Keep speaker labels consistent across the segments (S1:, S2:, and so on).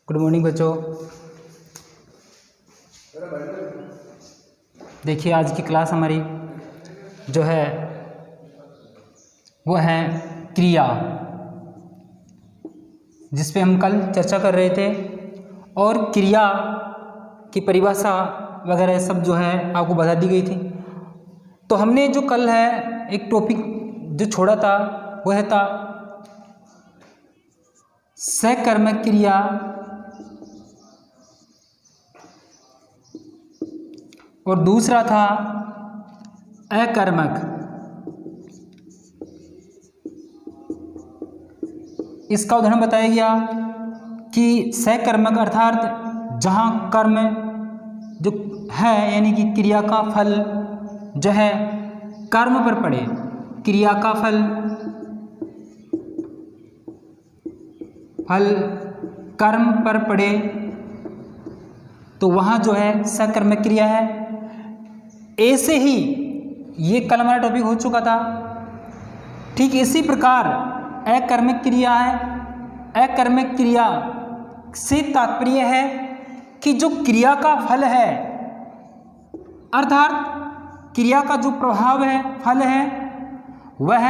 S1: Good morning बच्चों। देखिए आज की क्लास हमारी जो है वो है क्रिया, जिस पे हम कल चर्चा कर रहे थे और क्रिया की परिभाषा वगैरह सब जो है आपको बता दी गई थी। तो हमने जो कल है एक टॉपिक जो छोड़ा था वह था सकर्मक क्रिया और दूसरा था अकर्मक। इसका उदाहरण बताया गया कि सकर्मक अर्थात जहाँ कर्म जो है यानी कि क्रिया का फल जो है कर्म पर पड़े, क्रिया का फल कर्म पर पड़े तो वहाँ जो है सकर्मक क्रिया है। ऐसे ही ये कल हमारा टॉपिक हो चुका था। ठीक इसी प्रकार अकर्मक क्रिया है। अकर्मक क्रिया से तात्पर्य है कि जो क्रिया का फल है अर्थात क्रिया का जो प्रभाव है फल है वह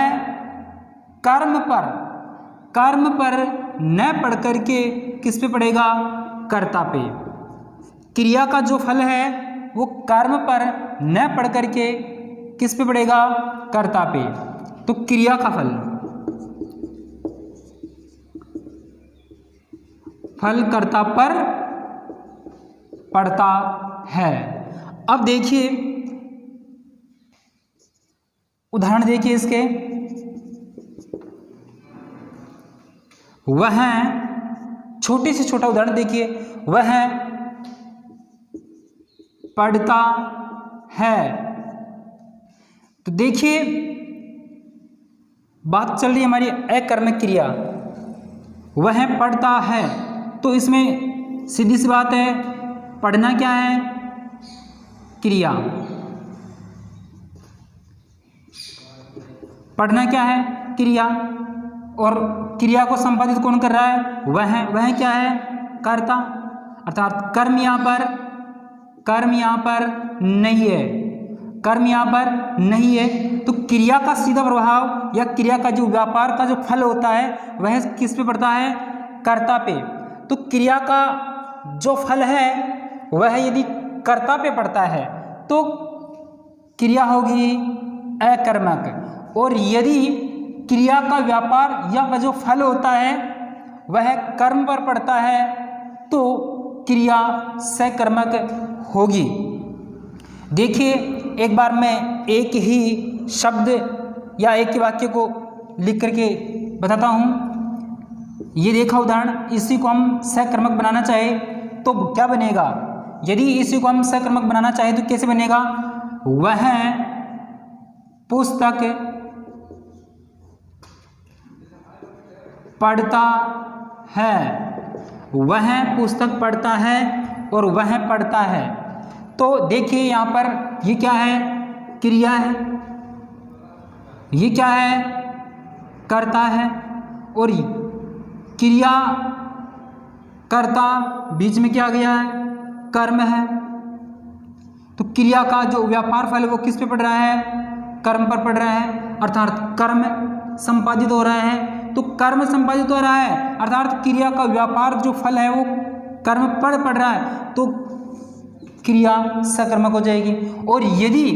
S1: कर्म पर न पढ़ करके किस पे पड़ेगा, कर्ता पे। क्रिया का जो फल है वो कर्म पर न पढ़ करके किस पे पड़ेगा, कर्ता पे। तो क्रिया का फल कर्ता पर पड़ता है। अब देखिए उदाहरण देखिए इसके, वह छोटे से छोटा उदाहरण देखिए, वह पढ़ता है। तो देखिए बात चल रही है हमारी अकर्मक क्रिया, वह पढ़ता है। तो इसमें सीधी सी बात है पढ़ना क्या है, क्रिया। पढ़ना क्या है, क्रिया। और क्रिया को संपादित कौन कर रहा है, वह क्या है, कर्ता। अर्थात कर्म यहाँ पर नहीं है, कर्म यहाँ पर नहीं है। तो क्रिया का सीधा प्रभाव या क्रिया का जो व्यापार का जो फल होता है वह किस पे पड़ता है, कर्ता पे। तो क्रिया का जो फल है वह यदि कर्ता पे पड़ता है तो क्रिया होगी अकर्मक। और यदि क्रिया का व्यापार या वह जो फल होता है वह कर्म पर पड़ता है तो क्रिया सकर्मक होगी। देखिए एक बार मैं एक ही शब्द या एक ही वाक्य को लिख करके बताता हूँ। ये देखा उदाहरण, इसी को हम सकर्मक बनाना चाहे तो क्या बनेगा। यदि इसी को हम सकर्मक बनाना चाहे तो कैसे बनेगा, वह पुस्तक पढ़ता है, वह पुस्तक पढ़ता है और वह पढ़ता है। तो देखिए यहाँ पर ये क्या है, क्रिया है, ये क्या है, कर्ता है। और क्रिया कर्ता बीच में क्या गया है, कर्म है। तो क्रिया का जो व्यापार फल है वो किस पे पड़ रहा है, कर्म पर पड़ रहा है। अर्थात कर्म संपादित हो रहा है। तो कर्म संपादित हो रहा है अर्थात क्रिया का व्यापार जो फल है वो कर्म पर पड़ रहा है तो क्रिया सकर्मक हो जाएगी। और यदि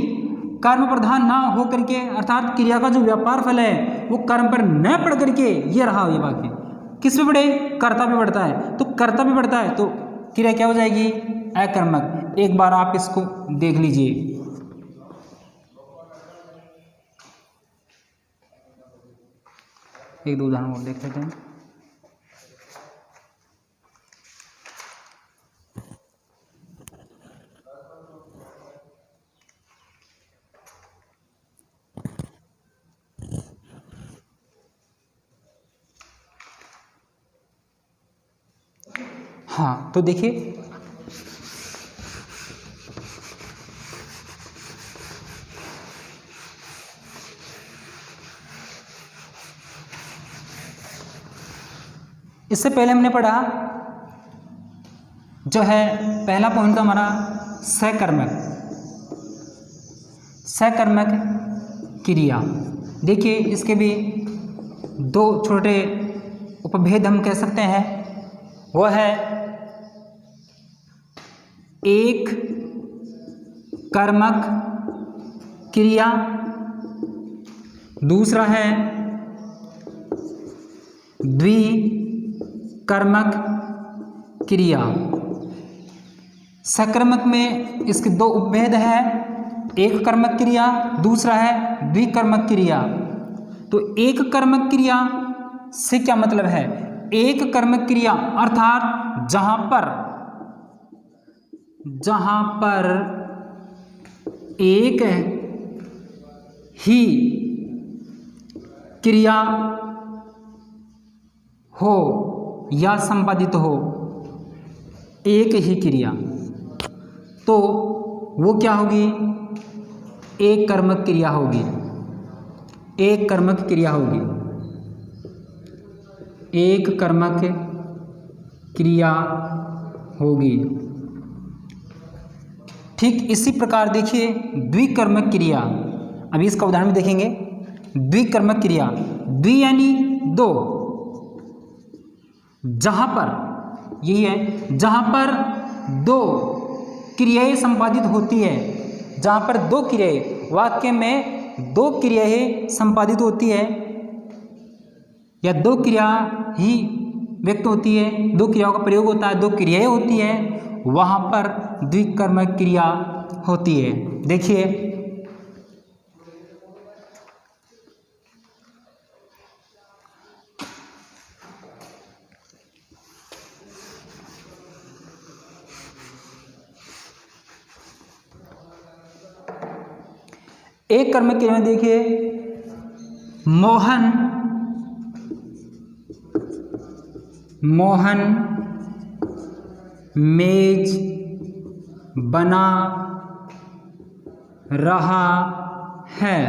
S1: कर्म प्रधान ना हो करके अर्थात क्रिया का जो व्यापार फल है वो कर्म पर न पढ़ करके, ये रहा ये वाक्य, किस पे पड़े, कर्ता पे पड़ता है। तो कर्ता पे पड़ता है तो क्रिया क्या हो जाएगी, अकर्मक। एक बार आप इसको देख लीजिए। एक दो उदाहरण और देख लेते हैं। हाँ तो देखिए इससे पहले हमने पढ़ा जो है पहला पॉइंट था हमारा सकर्मक, सकर्मक क्रिया। देखिए इसके भी दो छोटे उपभेद हम कह सकते हैं, वह है एक कर्मक क्रिया, दूसरा है द्विकर्मक क्रिया। सकर्मक में इसके दो उपभेद हैं, एक कर्मक क्रिया, दूसरा है द्विकर्मक क्रिया। तो एक कर्मक क्रिया से क्या मतलब है? एक कर्मक क्रिया अर्थात जहां पर एक ही क्रिया हो या संपादित हो, एक ही क्रिया, तो वो क्या होगी? एक कर्मक क्रिया होगी, एक कर्मक क्रिया होगी, एक कर्मक क्रिया होगी। ठीक इसी प्रकार देखिए द्विकर्मक क्रिया, अभी इसका उदाहरण भी देखेंगे। द्विकर्मक क्रिया, द्वि यानी दो, जहां पर यही है, जहां पर दो क्रियाएं संपादित होती है, जहां पर दो क्रियाएं, वाक्य में दो क्रियाएं संपादित होती है या दो क्रिया ही व्यक्त होती है, दो क्रियाओं का प्रयोग होता है, दो क्रियाएं होती है, वहां पर द्विकर्मक क्रिया होती है। देखिए एक कर्मक क्रिया में देखिए मोहन मेज बना रहा है,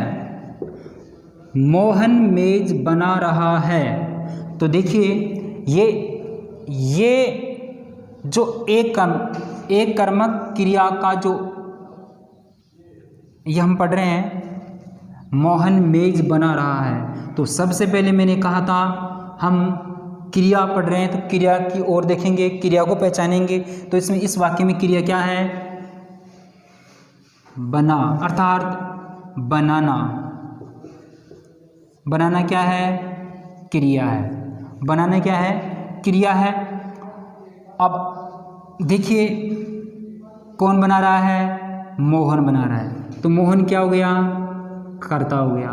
S1: मोहन मेज बना रहा है। तो देखिए ये जो एक कर्मक क्रिया का जो ये हम पढ़ रहे हैं, मोहन मेज बना रहा है, तो सबसे पहले मैंने कहा था हम क्रिया पढ़ रहे हैं तो क्रिया की ओर देखेंगे, क्रिया को पहचानेंगे। तो इसमें इस वाक्य में क्रिया क्या है? बना, अर्थात बनाना। बनाना क्या है? क्रिया है। बनाना क्या है? क्रिया है। अब देखिए कौन बना रहा है? मोहन बना रहा है, तो मोहन क्या हो गया? कर्ता हो गया।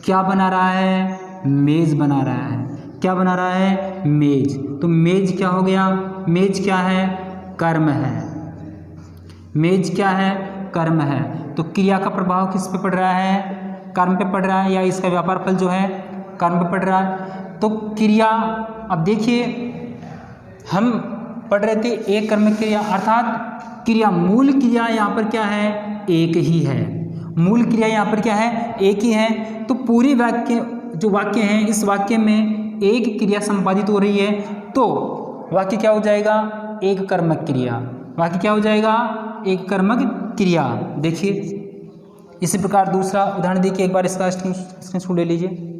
S1: क्या बना रहा है? मेज बना रहा है। क्या बना रहा है? मेज। तो मेज क्या हो गया? मेज क्या है? कर्म है। मेज क्या है? कर्म है। तो क्रिया का प्रभाव किस पे पड़ रहा है? कर्म पे पड़ रहा है, या इसका व्यापार फल जो है कर्म पे पड़ रहा है। तो क्रिया, अब देखिए हम पढ़ रहे थे एक कर्म क्रिया, अर्थात क्रिया, मूल क्रिया यहाँ पर क्या है? एक ही है। मूल क्रिया यहाँ पर क्या है? एक ही है। तो पूरे वाक्य जो वाक्य हैं, इस वाक्य में एक क्रिया संपादित हो रही है, तो वाक्य क्या हो जाएगा? एक कर्मक क्रिया। वाक्य क्या हो जाएगा? एक कर्मक क्रिया। देखिए इसी प्रकार दूसरा उदाहरण देखिए, एक बार इसका स्क्रीनशॉट ले लीजिए।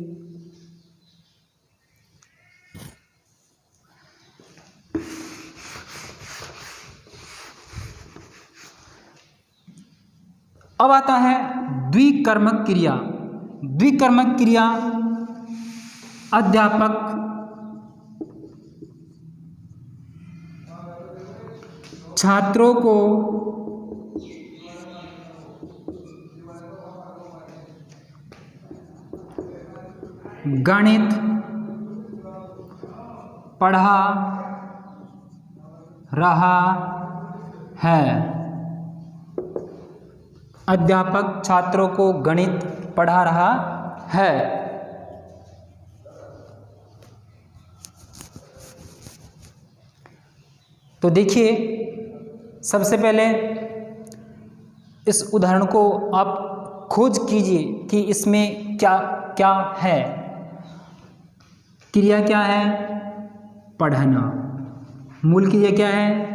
S1: अब आता है द्विकर्मक क्रिया। द्विकर्मक क्रिया अध्यापक छात्रों को गणित पढ़ा रहा है। अध्यापक छात्रों को गणित पढ़ा रहा है। तो देखिए सबसे पहले इस उदाहरण को आप खोज कीजिए कि इसमें क्या क्या है। क्रिया क्या है? पढ़ना। मूल क्रिया क्या है?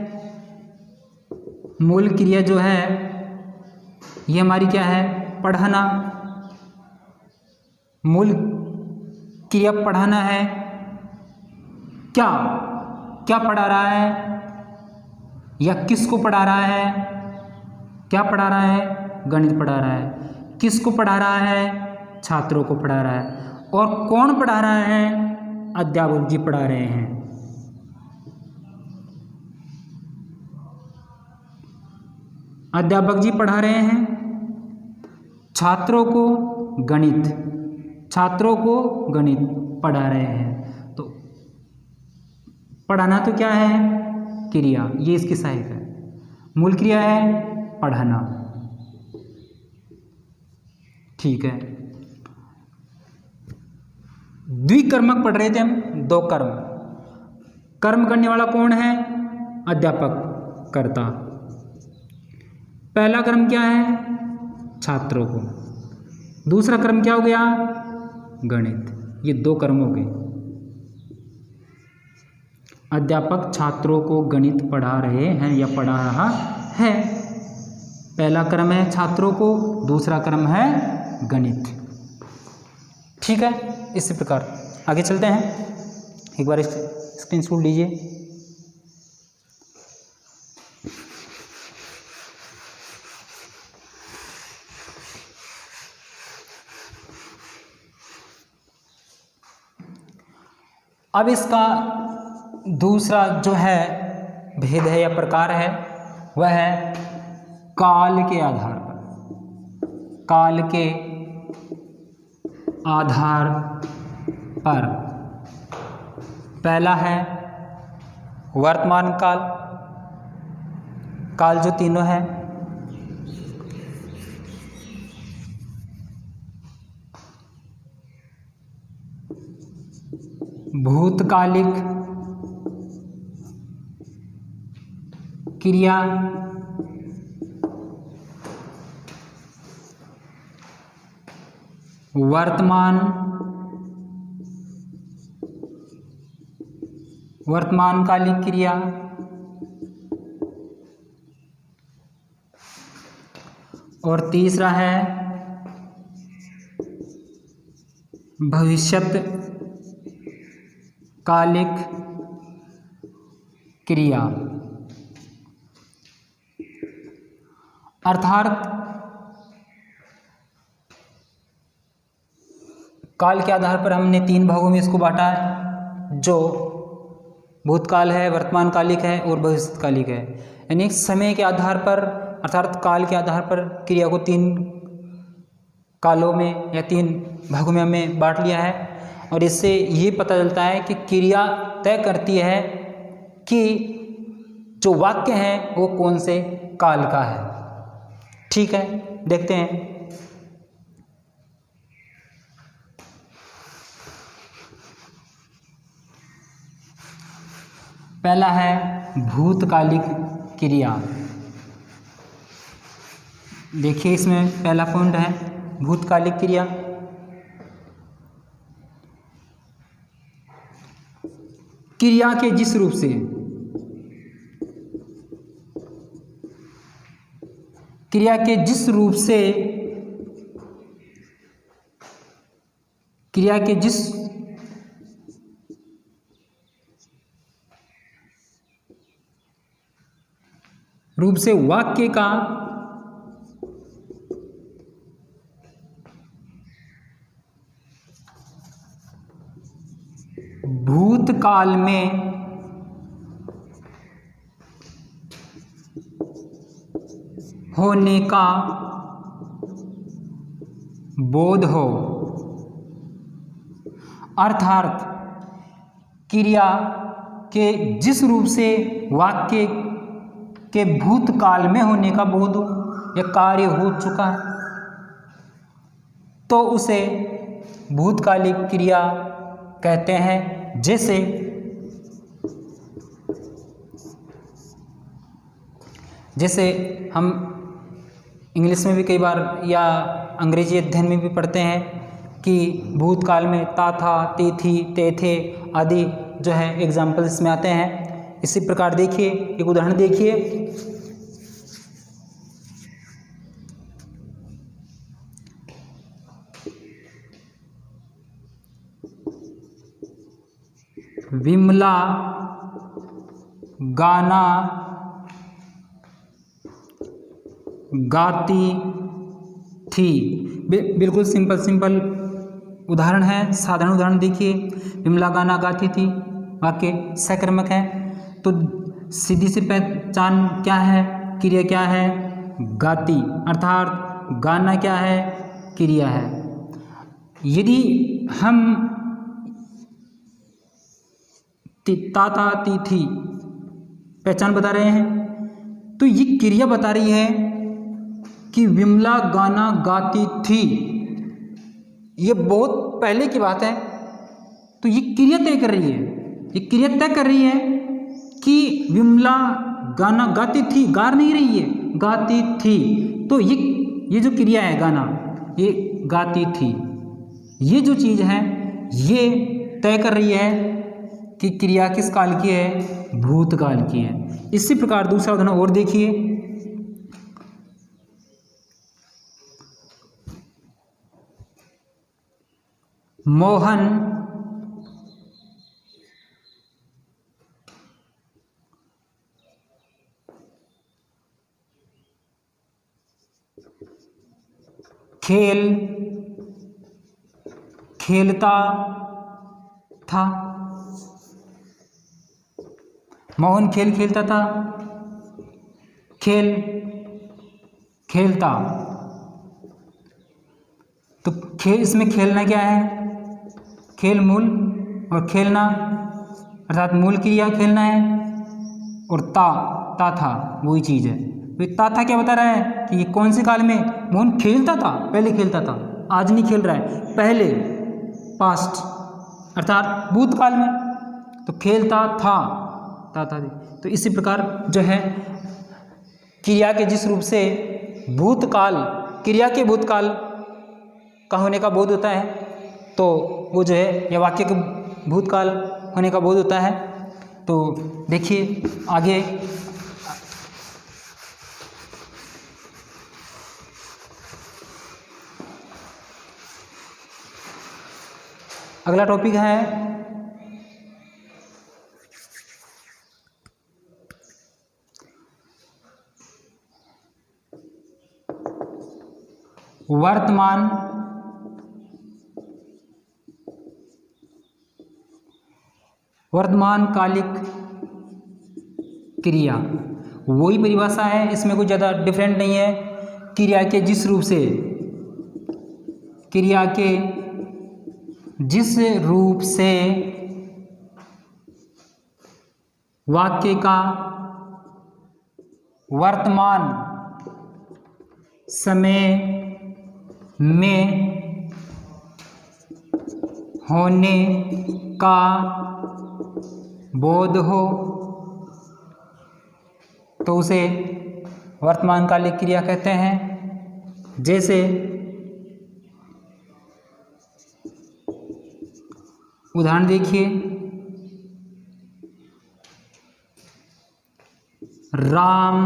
S1: मूल क्रिया जो है ये हमारी क्या है, पढ़ना। मूल क्रिया पढ़ाना है। क्या क्या पढ़ा रहा है या किसको पढ़ा रहा है? क्या पढ़ा रहा है? गणित पढ़ा रहा है। किसको पढ़ा रहा है? छात्रों को पढ़ा रहा है। और कौन पढ़ा रहा है? अध्यापक जी पढ़ा रहे हैं। अध्यापक जी पढ़ा रहे हैं छात्रों को गणित, छात्रों को गणित पढ़ा रहे हैं। तो पढ़ाना तो क्या है? क्रिया, ये इसकी सहायक है। मूल क्रिया है पढ़ाना। ठीक है। द्विकर्मक पढ़ रहे थे हम, दो कर्म। कर्म करने वाला कौन है? अध्यापक, कर्ता। पहला कर्म क्या है? छात्रों को। दूसरा कर्म क्या हो गया? गणित। ये दो कर्म हो गए। अध्यापक छात्रों को गणित पढ़ा रहे हैं या पढ़ा रहा है। पहला क्रम है छात्रों को, दूसरा क्रम है गणित। ठीक है। इसी प्रकार आगे चलते हैं। एक बार स्क्रीनशॉट लीजिए। अब इसका दूसरा जो है भेद है या प्रकार है वह है काल के आधार पर। काल के आधार पर पहला है वर्तमान काल। काल जो तीनों है, भूतकालिक क्रिया, वर्तमानकालिक क्रिया और तीसरा है भविष्यत कालिक क्रिया। अर्थात काल के आधार पर हमने तीन भागों में इसको बांटा है, जो भूतकाल है, वर्तमानकालिक है और भविष्यकालिक है। यानी समय के आधार पर अर्थात काल के आधार पर क्रिया को तीन कालों में या तीन भागों में हमने बांट लिया है। और इससे ये पता चलता है कि क्रिया तय करती है कि जो वाक्य है वो कौन से काल का है। ठीक है, देखते हैं। पहला है भूतकालिक क्रिया। देखिए इसमें पहला पॉइंट है भूतकालिक क्रिया। क्रिया के जिस रूप से क्रिया के जिस रूप से वाक्य का भूतकाल में होने का बोध हो, अर्थात क्रिया के जिस रूप से वाक्य के भूतकाल में होने का बोध हो या कार्य हो चुका है तो उसे भूतकालिक क्रिया कहते हैं। जैसे हम इंग्लिश में भी कई बार या अंग्रेजी अध्ययन में भी पढ़ते हैं कि भूतकाल में ता था, ती थी, ते थे आदि जो है एग्जाम्पल्स में आते हैं। इसी प्रकार देखिए, एक उदाहरण देखिए। विमला गाना गाती थी। बिल्कुल सिंपल उदाहरण है, साधारण उदाहरण देखिए। विमला गाना गाती थी, वाक्य सकर्मक है, तो सीधी सी पहचान क्या है, क्रिया क्या है, गाती, अर्थात गाना क्या है, क्रिया है। यदि हम ताता ती थी पहचान बता रहे हैं, तो ये क्रिया बता रही है कि विमला गाना गाती थी। ये बहुत पहले की बात है, तो ये क्रिया तय कर रही है, ये क्रिया तय कर रही है कि विमला गाना गाती थी, गा नहीं रही है, गाती थी। तो ये जो क्रिया है गाना, ये गाती थी, ये जो चीज़ है ये तय कर रही है कि क्रिया किस काल की है, भूतकाल की है। इसी प्रकार दूसरा उदाहरण और देखिए। मोहन खेलता था। मोहन खेलता था, खेलता, तो इसमें खेलना क्या है, खेल मूल, और खेलना अर्थात मूल क्रिया खेलना है, और ता था वही चीज़ है। तो ता था क्या बता रहा है कि ये कौन से काल में मोहन खेलता था, पहले खेलता था, आज नहीं खेल रहा है, पहले, पास्ट अर्थात भूतकाल में, तो खेलता था, ता था। तो इसी प्रकार जो है क्रिया के जिस रूप से भूतकाल, क्रिया के भूतकाल का होने का बोध होता है, तो वो जो है या वाक्य के भूतकाल होने का बोध होता है। तो देखिए आगे अगला टॉपिक है वर्तमानकालिक क्रिया। वही परिभाषा है, इसमें कुछ ज़्यादा डिफरेंट नहीं है। क्रिया के जिस रूप से, क्रिया के जिस रूप से वाक्य का वर्तमान समय में होने का बोध हो, तो उसे वर्तमानकालिक क्रिया कहते हैं। जैसे उदाहरण देखिए, राम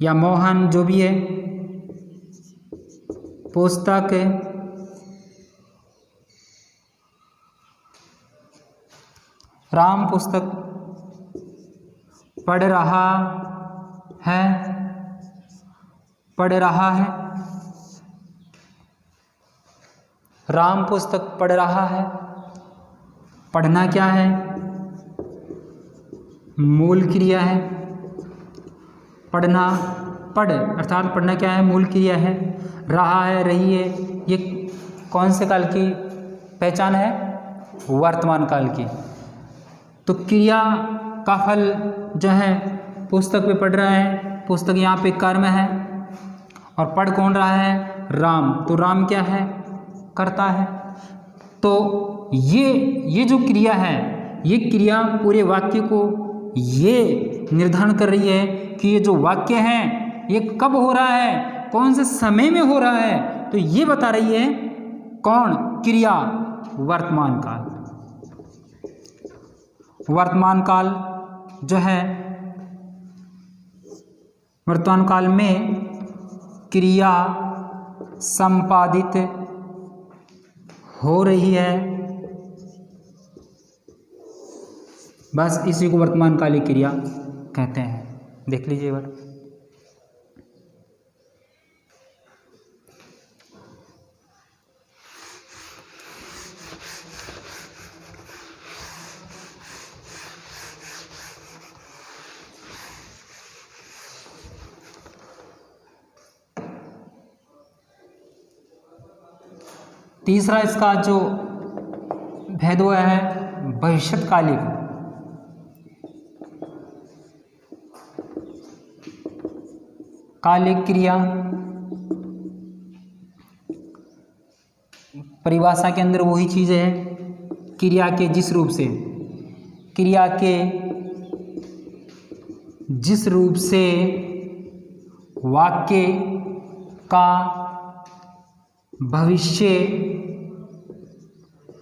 S1: या मोहन जो भी है पुस्तक राम पुस्तक पढ़ रहा है, राम पुस्तक पढ़ रहा है। पढ़ना क्या है, मूल क्रिया है। पढ़ना, पढ़ अर्थात पढ़ना क्या है, मूल क्रिया है। रहा है, रही है, ये कौन से काल की पहचान है, वर्तमान काल की। तो क्रिया का फल जो है पुस्तक पे पढ़ रहा है, पुस्तक यहाँ पे कर्म है, और पढ़ कौन रहा है, राम। तो राम क्या है, करता है। तो ये जो क्रिया है, ये क्रिया पूरे वाक्य को ये निर्धारण कर रही है कि ये जो वाक्य है ये कब हो रहा है, कौन से समय में हो रहा है। तो ये बता रही है कौन, क्रिया, वर्तमान काल। वर्तमान काल जो है, वर्तमान काल में क्रिया संपादित हो रही है बस इसी को वर्तमान कालिक क्रिया कहते हैं। देख लीजिए बार। तीसरा इसका जो भेद हुआ है भविष्यकालिक। कालिक क्रिया परिभाषा के अंदर वही चीज़ है, क्रिया के जिस रूप से वाक्य का भविष्य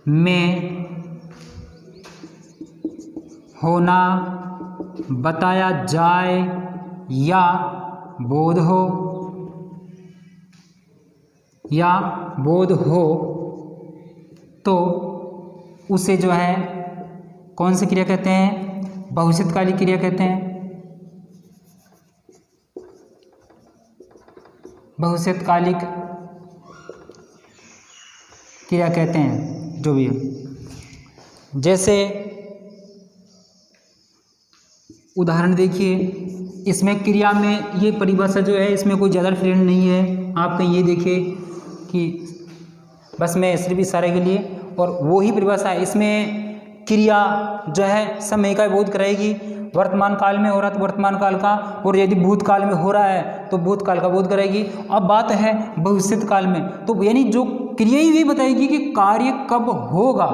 S1: में होना बताया जाए या बोध हो तो उसे जो है कौन सी क्रिया कहते हैं? भविष्यकालिक क्रिया कहते हैं। भविष्यकालिक क्रिया कहते हैं जो भी है। जैसे उदाहरण देखिए, इसमें क्रिया में ये परिभाषा जो है इसमें कोई ज़्यादा डिफरेंट नहीं है। आप कहीं ये देखिए कि बस मैं सिर्फ इशारे के लिए, और वो ही परिभाषा है। इसमें क्रिया जो है समय का बोध कराएगी, वर्तमान काल में हो रहा है तो वर्तमान काल का, और यदि भूतकाल में हो रहा है तो भूतकाल का बोध कराएगी। अब बात है भविष्यत काल में, तो यानी जो क्रिया ही ये बताएगी कि कार्य कब होगा,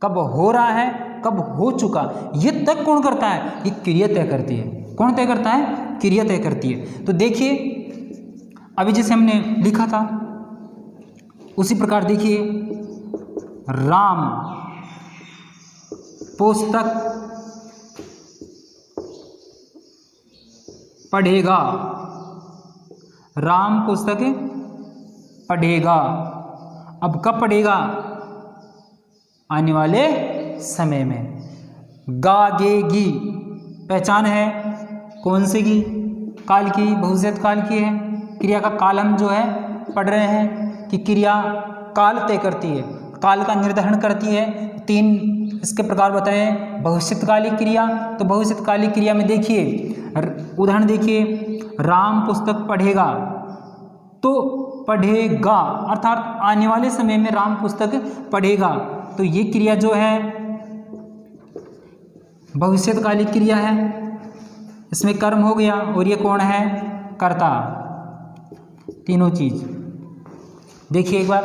S1: कब हो रहा है, कब हो चुका, ये तक कौन करता है? ये क्रिया तय करती है। कौन तय करता है? क्रिया तय करती है। तो देखिए अभी जैसे हमने लिखा था उसी प्रकार देखिए, राम पुस्तक पढ़ेगा, राम पुस्तक पढ़ेगा। अब कब पढ़ेगा? आने वाले समय में। गागेगी पहचान है कौन सी की? काल की, भविष्यत काल की है। क्रिया का काल हम जो है पढ़ रहे हैं कि क्रिया काल तय करती है, काल का निर्धारण करती है। 3 इसके प्रकार बताए भविष्यकालिक क्रिया। तो भविष्यकालिक क्रिया में देखिए उदाहरण देखिए, राम पुस्तक पढ़ेगा, तो पढ़ेगा अर्थात आने वाले समय में राम पुस्तक पढ़ेगा। तो ये क्रिया जो है भविष्यकालिक क्रिया है। इसमें कर्म हो गया और ये कौन है? कर्ता। तीनों चीज देखिए एक बार।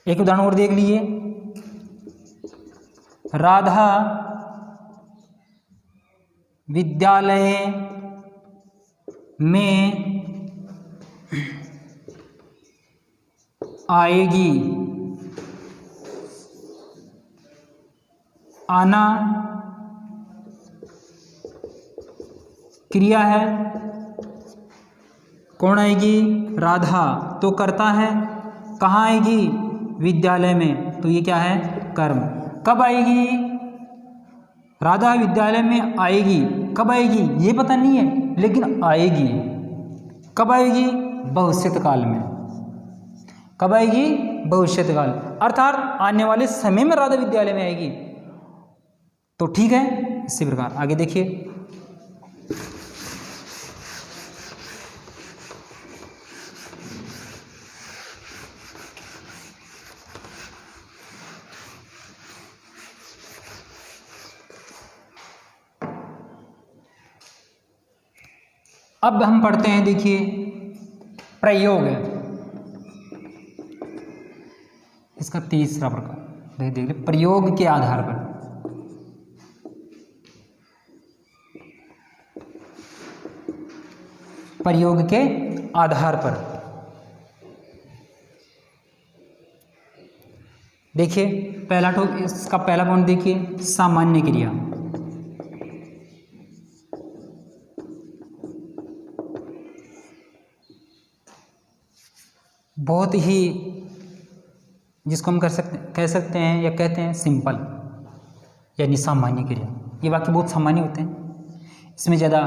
S1: एक उदाहरण और देख लीजिए, राधा विद्यालय में आएगी। आना क्रिया है, कौन आएगी? राधा। तो करता है, कहाँ आएगी? विद्यालय में। तो ये क्या है? कर्म। कब आएगी? राधा विद्यालय में आएगी। कब आएगी ये पता नहीं है, लेकिन आएगी। कब आएगी? भविष्यत काल में। कब आएगी? भविष्यत काल, अर्थात आने वाले समय में राधा विद्यालय में आएगी। तो ठीक है, इसी प्रकार आगे देखिए। अब हम पढ़ते हैं, देखिए प्रयोग है इसका तीसरा प्रकार। देखिए प्रयोग के आधार पर। प्रयोग के आधार पर देखिए पहला इसका पहला पॉइंट देखिए, सामान्य क्रिया। बहुत ही जिसको हम कह सकते हैं या कहते हैं सिंपल यानी सामान्य क्रिया। ये वाक्य बहुत सामान्य होते हैं, इसमें ज़्यादा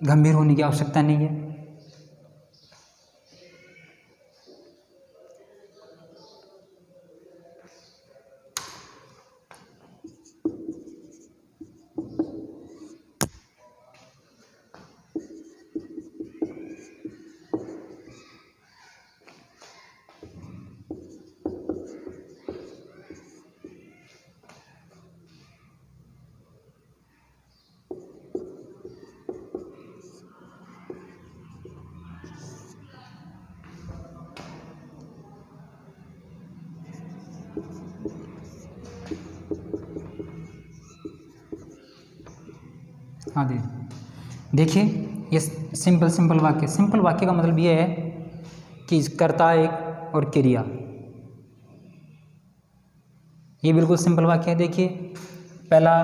S1: गंभीर होने की आवश्यकता नहीं है। हाँ देखिए ये सिंपल वाक्य का मतलब ये है कि कर्ता एक और क्रिया, ये बिल्कुल सिंपल वाक्य है। देखिए पहला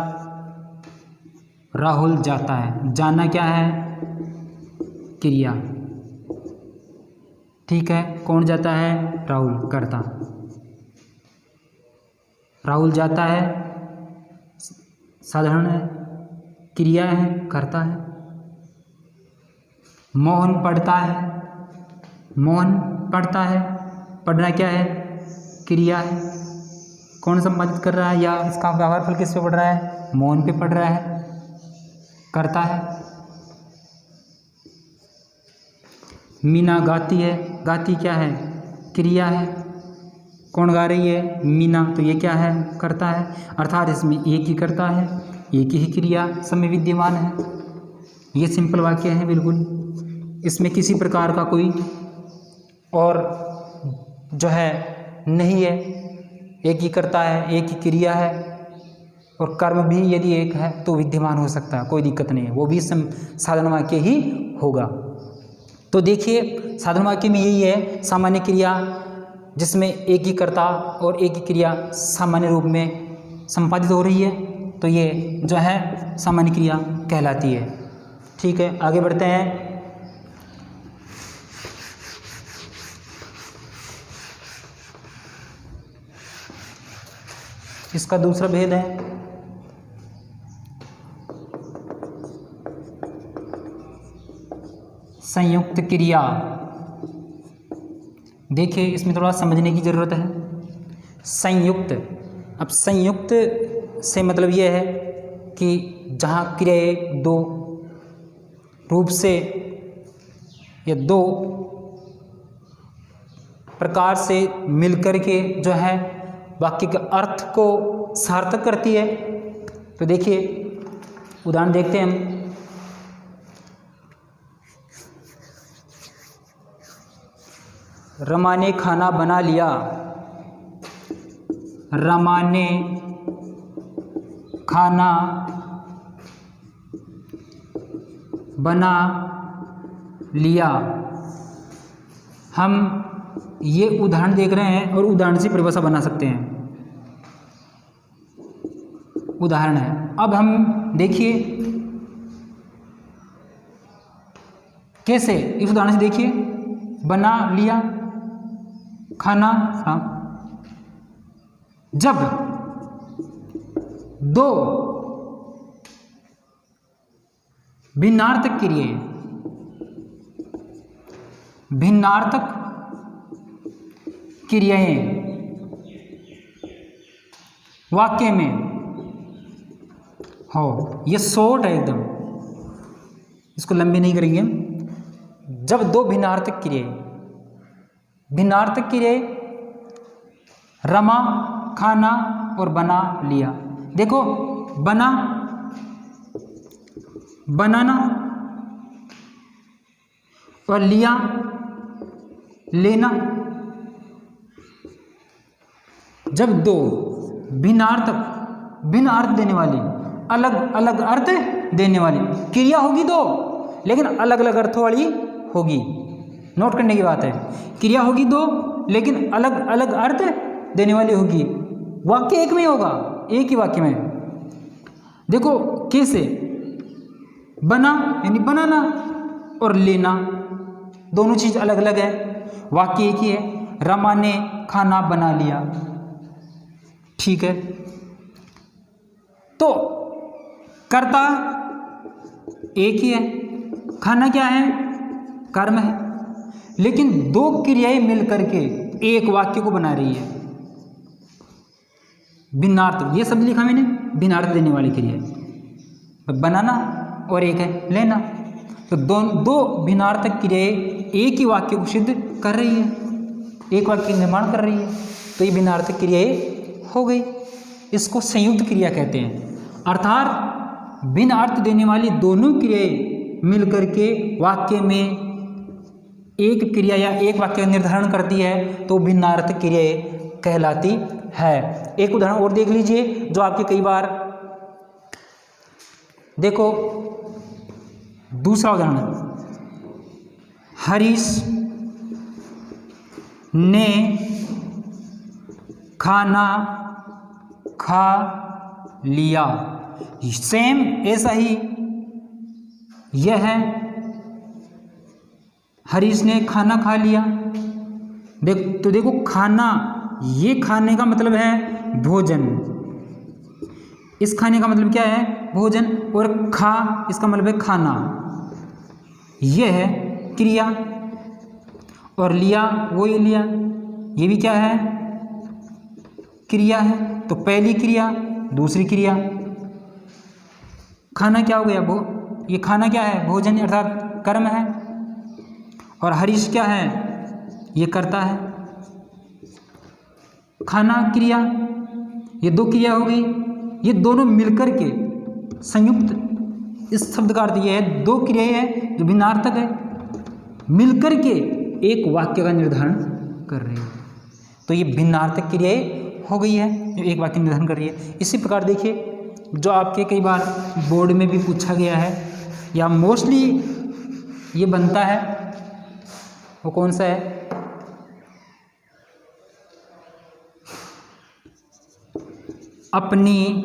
S1: राहुल जाता है, जाना क्या है? क्रिया, ठीक है। कौन जाता है? राहुल, कर्ता। राहुल जाता है साधारण है, क्रिया है, करता है। मोहन पढ़ता है, मोहन पढ़ता है, पढ़ना क्या है? क्रिया है। कौन संपादित कर रहा है या इसका व्यवहार फल किस पे पढ़ रहा है? मोहन पे पढ़ रहा है, करता है। मीना गाती है, गाती क्या है? क्रिया है। कौन गा रही है? मीना, तो ये क्या है? करता है। अर्थात इसमें एक ही करता है, एक ही क्रिया समय विद्यमान है। ये सिंपल वाक्य है बिल्कुल, इसमें किसी प्रकार का कोई और जो है नहीं है, एक ही करता है, एक ही क्रिया है, और कर्म भी यदि एक है तो विद्यमान हो सकता है, कोई दिक्कत नहीं है, वो भी साधारण वाक्य ही होगा। तो देखिए साधारण वाक्य में यही है, सामान्य क्रिया जिसमें एक ही कर्ता और एक ही क्रिया सामान्य रूप में संपादित हो रही है, तो ये जो है सामान्य क्रिया कहलाती है। ठीक है, आगे बढ़ते हैं। इसका दूसरा भेद है संयुक्त क्रिया। देखिए इसमें थोड़ा समझने की ज़रूरत है। संयुक्त, अब संयुक्त से मतलब ये है कि जहाँ क्रियाएं दो रूप से या दो प्रकार से मिलकर के जो है वाक्य के अर्थ को सार्थक करती है। तो देखिए उदाहरण देखते हैं हम। रमा ने खाना बना लिया, रमा ने खाना बना लिया। हम ये उदाहरण देख रहे हैं और उदाहरण से परिभाषा बना सकते हैं। उदाहरण है, अब हम देखिए कैसे, इस उदाहरण से देखिए, बना लिया खाना, जब दो भिन्नार्थक क्रियाएं, भिन्नार्थक क्रियाएं वाक्य में हो, ये शॉर्ट है एकदम, इसको लंबे नहीं करेंगे। जब दो भिन्नार्थक क्रियाएं, भिन्नार्थक क्रियाएं रमा खाना और बना लिया। देखो बना, बनाना, और लिया, लेना। जब दो भिन्न अर्थ देने वाली, अलग अलग अर्थ देने वाली क्रिया होगी दो, लेकिन अलग अलग अर्थों वाली होगी। नोट करने की बात है, क्रिया होगी दो लेकिन अलग अलग अर्थ देने वाली होगी। वाक्य एक में होगा, एक ही वाक्य में। देखो कैसे, बना यानी बनाना और लेना, दोनों चीज अलग अलग है, वाक्य एक ही है। रमा ने खाना बना लिया। ठीक है, तो कर्ता एक ही है, खाना क्या है, कर्म है, लेकिन दो क्रियाएं मिलकर के एक वाक्य को बना रही है। भिन्नार्थ, ये सब लिखा मैंने, भिन्नार्थ देने वाली क्रिया, बनाना और एक है लेना। तो दो भिन्नार्थक क्रियाएं एक ही वाक्य को सिद्ध कर रही है, एक वाक्य निर्माण कर रही है, तो ये भिन्नार्थक क्रियाएं हो गई। इसको संयुक्त क्रिया कहते हैं। अर्थात भिन्न अर्थ देने वाली दोनों क्रियाएं मिलकर के वाक्य में एक क्रिया या एक वाक्य का निर्धारण करती है, तो भिन्नार्थक क्रियाएं कहलाती है। एक उदाहरण और देख लीजिए जो आपके कई बार, देखो दूसरा उदाहरण, हरीश ने खाना खा लिया। सेम ऐसा ही यह है, हरीश ने खाना खा लिया। तो देखो खाना, ये खाने का मतलब है भोजन, इस खाने का मतलब क्या है, भोजन, और खा इसका मतलब है खाना, यह है क्रिया, और लिया वो ही लिया, ये भी क्या है, क्रिया है। तो पहली क्रिया दूसरी क्रिया, खाना क्या हो गया, ये खाना क्या है, भोजन अर्थात कर्म है, और हरीश क्या है, ये कर्ता है। खाना क्रिया, ये दो क्रिया हो गई, ये दोनों मिलकर के संयुक्त, इस शब्द का अर्थ ये है दो क्रियाएं हैं जो भिन्नार्थक है, मिलकर के एक वाक्य का निर्धारण कर रही है, तो ये भिन्नार्थक क्रियाएं हो गई है जो एक वाक्य निर्धारण कर रही है। इसी प्रकार देखिए जो आपके कई बार बोर्ड में भी पूछा गया है या मोस्टली ये बनता है, वो कौन सा है, अपनी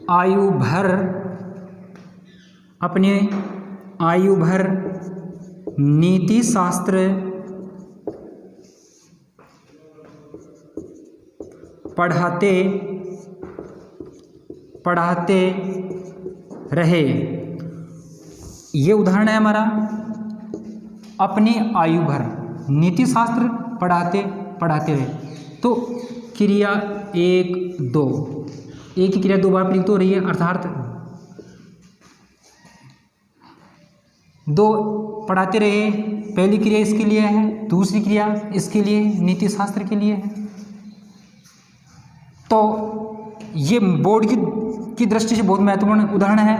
S1: आयु भर नीति शास्त्र पढ़ाते रहे। ये उदाहरण है हमारा, अपनी आयु भर नीति शास्त्र पढ़ाते रहे। तो क्रिया एक दो, एक ही क्रिया दो बार प्रयुक्त हो रही है, अर्थात दो पढ़ाते रहे, पहली क्रिया इसके लिए है, दूसरी क्रिया इसके लिए नीति शास्त्र के लिए है। तो ये बोर्ड की दृष्टि से बहुत महत्वपूर्ण उदाहरण है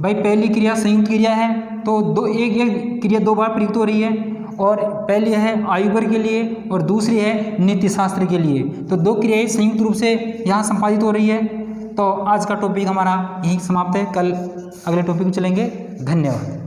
S1: भाई। पहली क्रिया संयुक्त क्रिया है, तो एक क्रिया दो बार प्रयुक्त हो रही है, और पहली है आयु भर के लिए और दूसरी है नीति शास्त्र के लिए, तो दो क्रियाएं संयुक्त रूप से यहाँ संपादित हो रही है। तो आज का टॉपिक हमारा यहीं समाप्त है, कल अगले टॉपिक में चलेंगे। धन्यवाद।